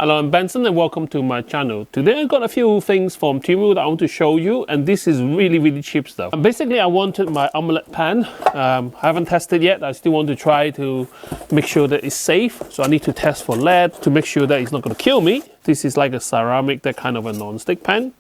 Hello, I'm Benson and welcome to my channel. Today I got a few things from TEMU that I want to show you, and this is really cheap stuff. Basically, I wanted my omelette pan. I haven't tested yet. I still want to try to make sure that it's safe. So I need to test for lead to make sure that it's not going to kill me. This is like a ceramic, that kind of a non-stick pan.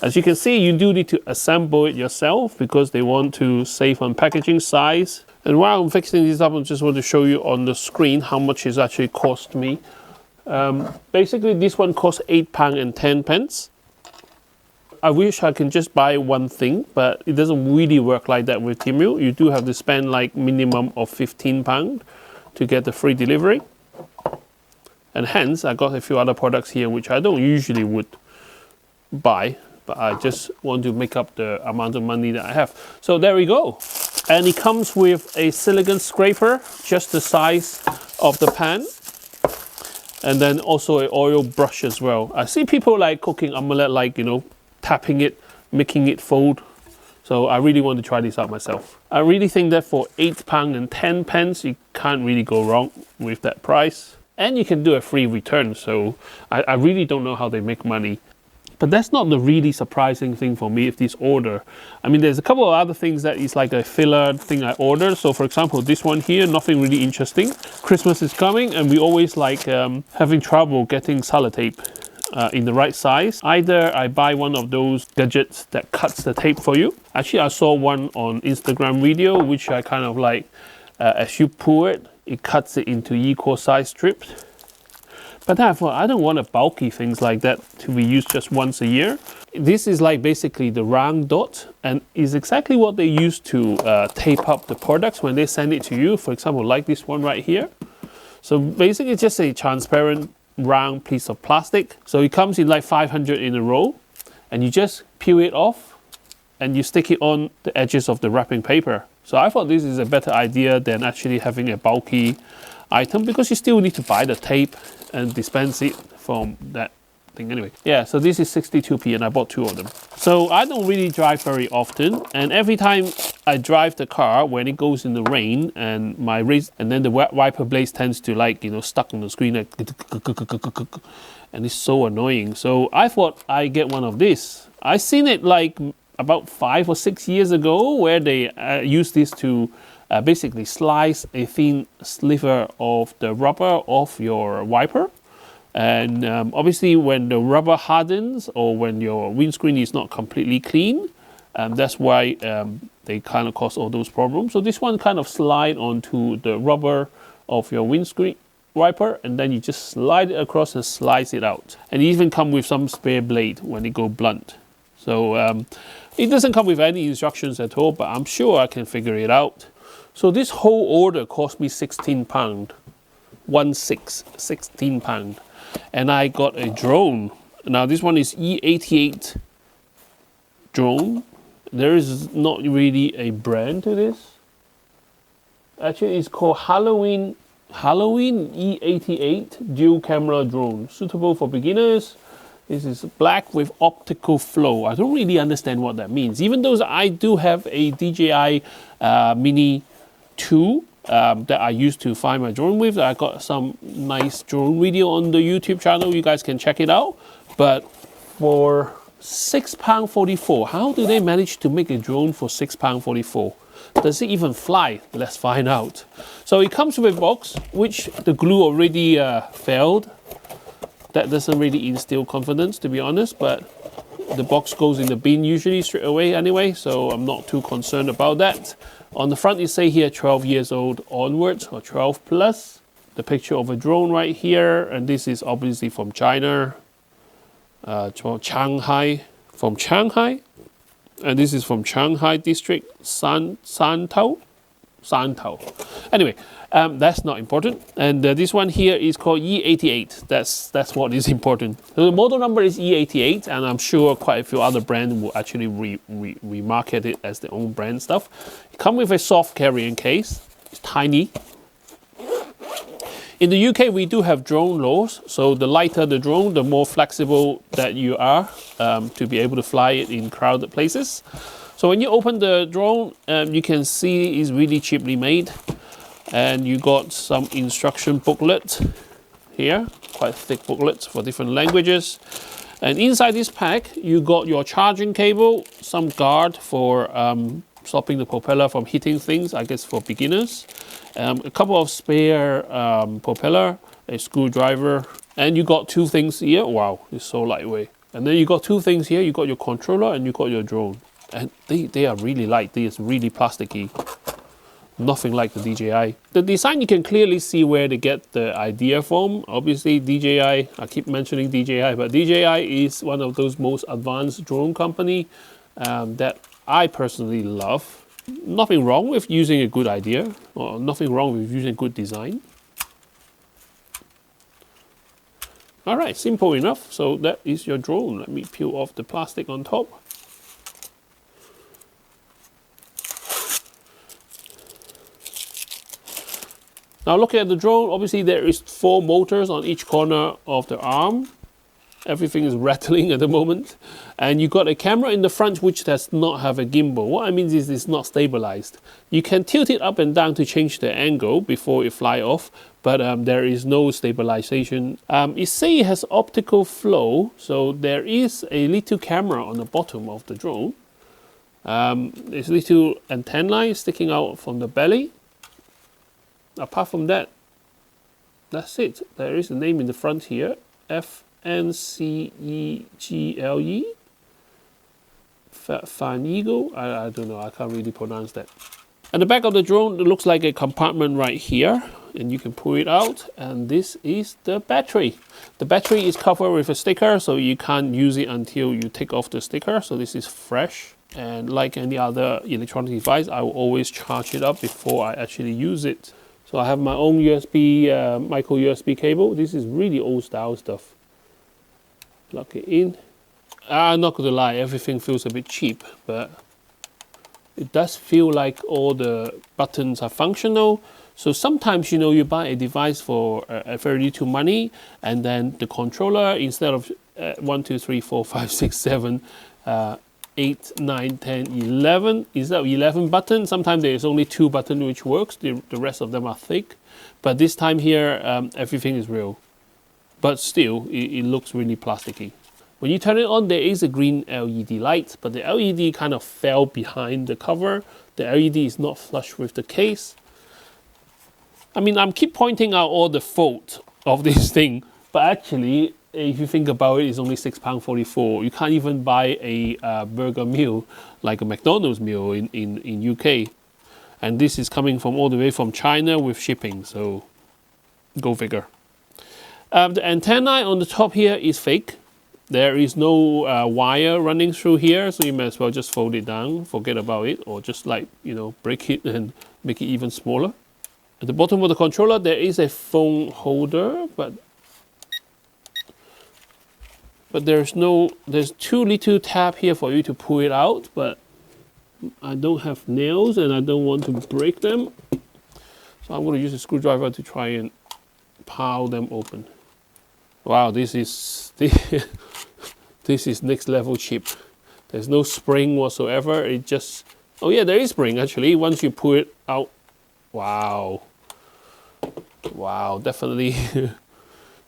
As you can see, you do need to assemble it yourself because they want to save on packaging size. And while I'm fixing this up, I just want to show you on the screen how much it's actually cost me. Basically, this one costs £8.10. I wish I can just buy one thing, but it doesn't really work like that with TEMU. You do have to spend like minimum of £15 to get the free delivery. And hence, I got a few other products here which I don't usually would buy, but I just want to make up the amount of money that I have. So there we go. And it comes with a silicone scraper, just the size of the pan. And then also an oil brush as well. I see people like cooking omelette, like, you know, tapping it, making it fold. So I really want to try this out myself. I really think that for £8.10, you can't really go wrong with that price. And you can do a free return. So I really don't know how they make money. But that's not the really surprising thing for me with this order. I mean, there's a couple of other things that is like a filler thing I ordered. So for example, this one here, nothing really interesting. Christmas is coming and we always like having trouble getting sellotape in the right size. Either I buy one of those gadgets that cuts the tape for you. Actually, I saw one on Instagram video, which I kind of like, as you pull it, it cuts it into equal size strips. But I thought, I don't want a bulky things like that to be used just once a year. This is like basically the round dot, and is exactly what they use to tape up the products when they send it to you. For example, like this one right here. So basically it's just a transparent round piece of plastic. So it comes in like 500 in a row, and you just peel it off and you stick it on the edges of the wrapping paper. So I thought this is a better idea than actually having a bulky item, because you still need to buy the tape and dispense it from that thing anyway. Yeah, so this is 62p and I bought 2 of them. So I don't really drive very often, and every time I drive the car, when it goes in the rain and and then the wiper blades tends to, like, you know, stuck on the screen, like, and it's so annoying. So I thought I'd get one of this. I seen it like about 5 or 6 years ago, where they use this to basically slice a thin sliver of the rubber off your wiper. And obviously when the rubber hardens or when your windscreen is not completely clean, that's why they kind of cause all those problems. So this one kind of slide onto the rubber of your windscreen wiper, and then you just slide it across and slice it out. And it even come with some spare blade when it go blunt. So it doesn't come with any instructions at all, but I'm sure I can figure it out. So this whole order cost me £16, £16. And I got a drone. Now this one is E88 drone. There is not really a brand to this. Actually, it's called Halloween E88 dual camera drone, suitable for beginners. This is black with optical flow. I don't really understand what that means. Even though I do have a DJI Mini 2 that I used to fly my drone with. I got some nice drone video on the YouTube channel. You guys can check it out. But for £6.44, how do they manage to make a drone for £6.44? Does it even fly? Let's find out. So it comes with a box, which the glue already failed. That doesn't really instill confidence, to be honest, but the box goes in the bin usually straight away anyway, so I'm not too concerned about that. On the front, it say here 12 years old onwards, or 12 plus. The picture of a drone right here, and this is obviously from China, Shanghai, from Shanghai, and this is from Shanghai district, Santao. Anyway, that's not important. And this one here is called E88. That's what is important. So the model number is E88, and I'm sure quite a few other brands will actually remarket it as their own brand stuff. It comes with a soft carrying case. It's tiny. In the UK, we do have drone laws. So the lighter the drone, the more flexible that you are to be able to fly it in crowded places. So when you open the drone, you can see it's really cheaply made. And you got some instruction booklet. here, quite thick booklets for different languages. And inside this pack, you got your charging cable, some guard for stopping the propeller from hitting things, I guess for beginners, a couple of spare propeller, a screwdriver, and you got two things here. Wow, it's so lightweight. And then you got two things here. You got your controller and you got your drone. And they are really light. They are really plasticky. Nothing like the DJI. The design, you can clearly see where they get the idea from. Obviously, DJI, I keep mentioning DJI, but DJI is one of those most advanced drone company that I personally love. Nothing wrong with using a good idea, or nothing wrong with using good design. All right, simple enough. So that is your drone. Let me peel off the plastic on top. Now looking at the drone, obviously there is 4 motors on each corner of the arm. Everything is rattling at the moment. And you got a camera in the front which does not have a gimbal. What I mean is it's not stabilized. You can tilt it up and down to change the angle before it fly off, but there is no stabilization. It say it has optical flow, so there is a little camera on the bottom of the drone. There's little antennae sticking out from the belly. Apart from that, that's it. There is a name in the front here, FNCEGLE. Fanigo? I don't know, I can't really pronounce that. At the back of the drone, it looks like a compartment right here, and you can pull it out, and this is the battery. The battery is covered with a sticker, so you can't use it until you take off the sticker, so this is fresh. And like any other electronic device, I will always charge it up before I actually use it. So I have my own USB, micro USB cable. This is really old style stuff. Plug it in. I'm not gonna lie, everything feels a bit cheap, but it does feel like all the buttons are functional. So sometimes, you know, you buy a device for a very little money, and then the controller, instead of 1, 2, 3, 4, 5, 6, 7, 8, 9, 10, 11. Is that 11 buttons? Sometimes there's only 2 buttons which works. The rest of them are thick. But this time here, everything is real. But still, it looks really plasticky. When you turn it on, there is a green LED light, but the LED kind of fell behind the cover. The LED is not flush with the case. I mean, I'm keep pointing out all the fault of this thing, but actually, if you think about it, it's only £6.44. You can't even buy a burger meal like a McDonald's meal in UK. And this is coming from all the way from China with shipping, so go figure. The antenna on the top here is fake. There is no wire running through here, so you may as well just fold it down, forget about it, or just like, you know, break it and make it even smaller. At the bottom of the controller, there is a phone holder, but there's 2 little tab here for you to pull it out, but I don't have nails and I don't want to break them. So I'm going to use a screwdriver to try and pile them open. Wow, this is next level cheap. There's no spring whatsoever. It just, oh yeah, there is spring actually. Once you pull it out, wow, definitely,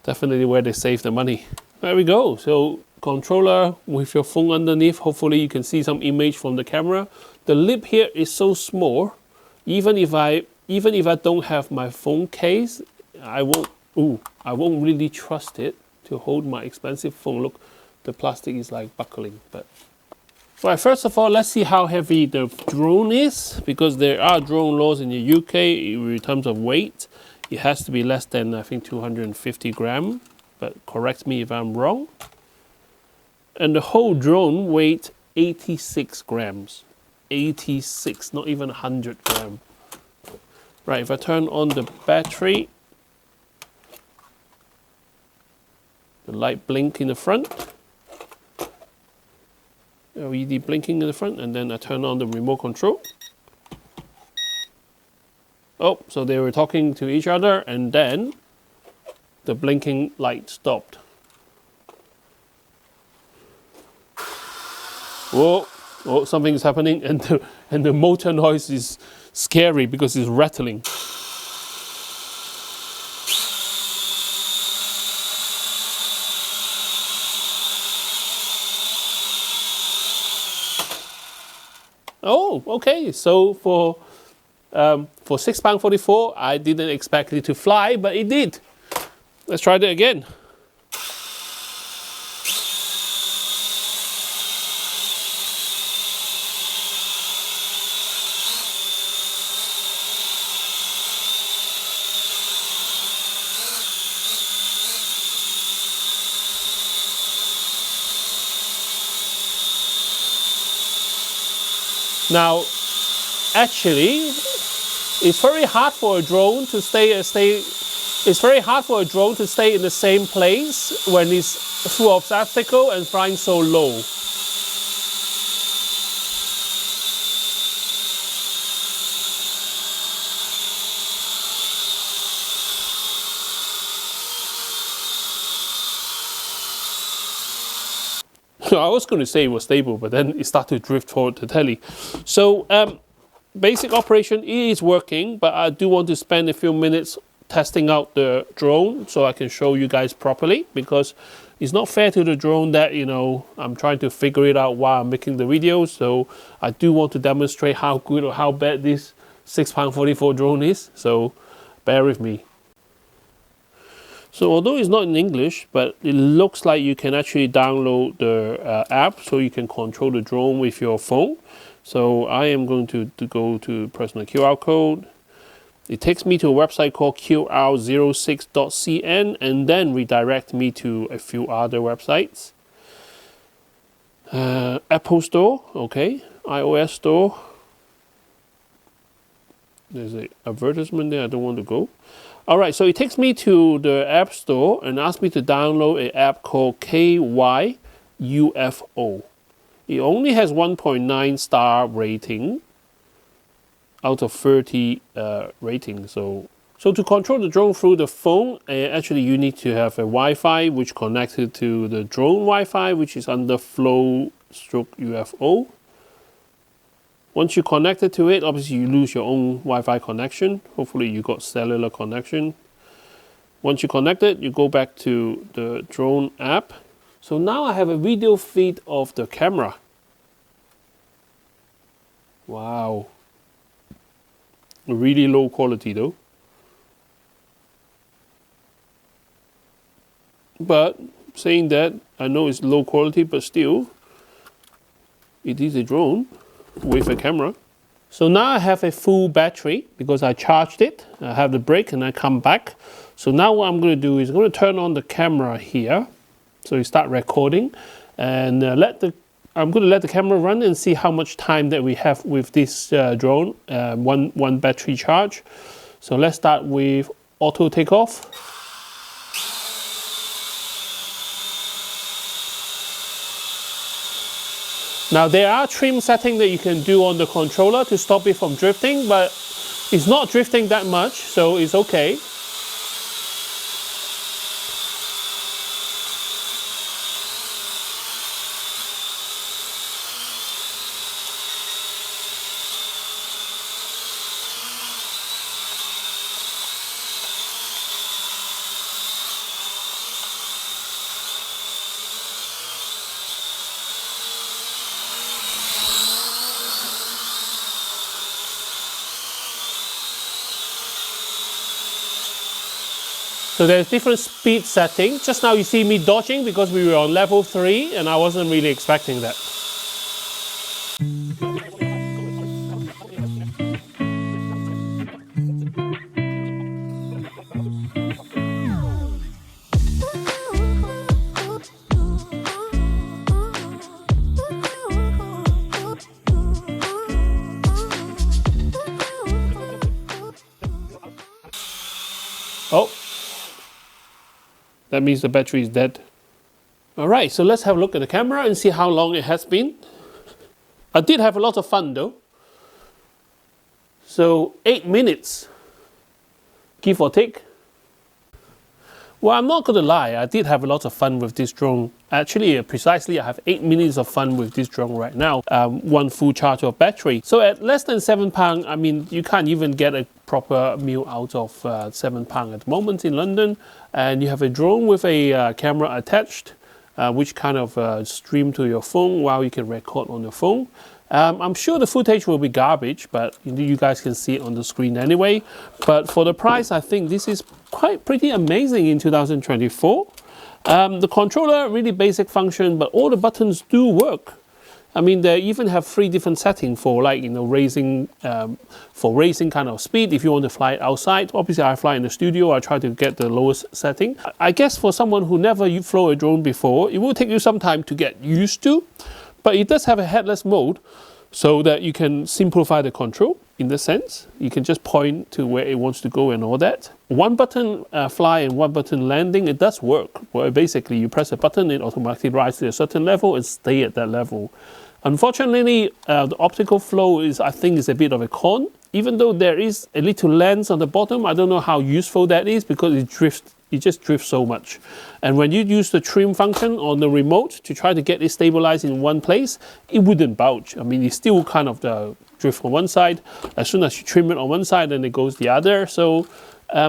definitely where they save the money. There we go. So controller with your phone underneath. Hopefully you can see some image from the camera. The lip here is so small. Even if I don't have my phone case, I won't really trust it to hold my expensive phone. Look, the plastic is like buckling. But right, first of all, let's see how heavy the drone is, because there are drone laws in the UK in terms of weight. It has to be less than, I think, 250 grams. But correct me if I'm wrong. And the whole drone weighs 86 grams. 86, not even 100 grams. Right, if I turn on the battery, the light blink in the front. LED blinking in the front, and then I turn on the remote control. Oh, so they were talking to each other, and then the blinking light stopped. Whoa, oh, something is happening, and the motor noise is scary because it's rattling. Oh, okay. So for £6.44, I didn't expect it to fly, but it did. Let's try that again. Now, actually, it's very hard for a drone to It's very hard for a drone to stay in the same place when it's full of obstacle and flying so low. So I was going to say it was stable, but then it started to drift toward the telly. So basic operation is working, but I do want to spend a few minutes testing out the drone so I can show you guys properly, because it's not fair to the drone that, you know, I'm trying to figure it out while I'm making the video. So I do want to demonstrate how good or how bad this £6.44 drone is. So bear with me. So although it's not in English, but it looks like you can actually download the app so you can control the drone with your phone. So I am going to go to press on the QR code. It takes me to a website called qr06.cn and then redirect me to a few other websites. Apple Store, okay. iOS Store. There's an advertisement there, I don't want to go. Alright, so it takes me to the App Store and asks me to download an app called KYUFO. It only has 1.9 star rating out of 30 rating. So to control the drone through the phone, actually you need to have a Wi-Fi which connected to the drone Wi-Fi, which is under Flow/UFO. Once you connect it to it, obviously you lose your own Wi-Fi connection. Hopefully you got cellular connection. Once you connect it, you go back to the drone app. So now I have a video feed of the camera. Wow. Really low quality though. But saying that, I know it's low quality, but still, it is a drone with a camera. So now I have a full battery because I charged it. I have the break and I come back. So now what I'm going to do is I'm going to turn on the camera here. So you start recording and I'm going to let the camera run and see how much time that we have with this drone, one battery charge. So let's start with auto takeoff. Now there are trim settings that you can do on the controller to stop it from drifting, but it's not drifting that much, so it's okay. So there's different speed settings. Just now you see me dodging because we were on level 3 and I wasn't really expecting that. Oh. That means the battery is dead. Alright, so let's have a look at the camera and see how long it has been. I did have a lot of fun though. So 8 minutes, give or take. Well, I'm not going to lie, I did have a lot of fun with this drone. Actually, precisely, I have 8 minutes of fun with this drone right now. One full charge of battery. So at less than £7, I mean, you can't even get a proper meal out of £7 at the moment in London. And you have a drone with a camera attached, which kind of stream to your phone while you can record on your phone. I'm sure the footage will be garbage, but you guys can see it on the screen anyway. But for the price, I think this is pretty amazing in 2024. The controller, really basic function, but all the buttons do work. I mean, they even have 3 different settings for, like, racing kind of speed. If you want to fly it outside, obviously I fly in the studio. I try to get the lowest setting. I guess for someone who never flew a drone before, it will take you some time to get used to. But it does have a headless mode, so that you can simplify the control in the sense. You can just point to where it wants to go and all that. 1 button fly and 1 button landing, it does work. Where basically you press a button, it automatically rises to a certain level and stay at that level. Unfortunately, the optical flow I think is a bit of a con. Even though there is a little lens on the bottom, I don't know how useful that is because it just drifts so much. And when you use the trim function on the remote to try to get it stabilized in one place, it wouldn't budge. I mean, it's still kind of the drift on one side. As soon as you trim it on one side, then it goes the other. So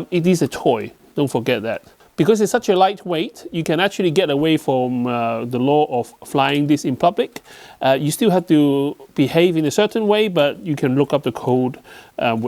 it is a toy, don't forget that. Because it's such a lightweight, you can actually get away from the law of flying this in public. You still have to behave in a certain way, but you can look up the code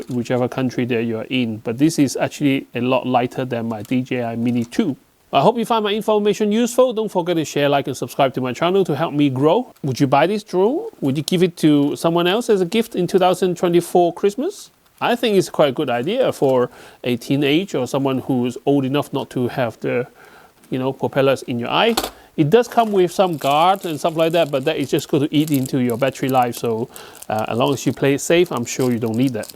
whichever country that you're in. But this is actually a lot lighter than my DJI Mini 2. I hope you find my information useful. Don't forget to share, like, and subscribe to my channel to help me grow. Would you buy this drone? Would you give it to someone else as a gift in 2024 Christmas? I think it's quite a good idea for a teenage or someone who's old enough not to have the, propellers in your eye. It does come with some guard and stuff like that, but that is just going to eat into your battery life. So as long as you play it safe, I'm sure you don't need that.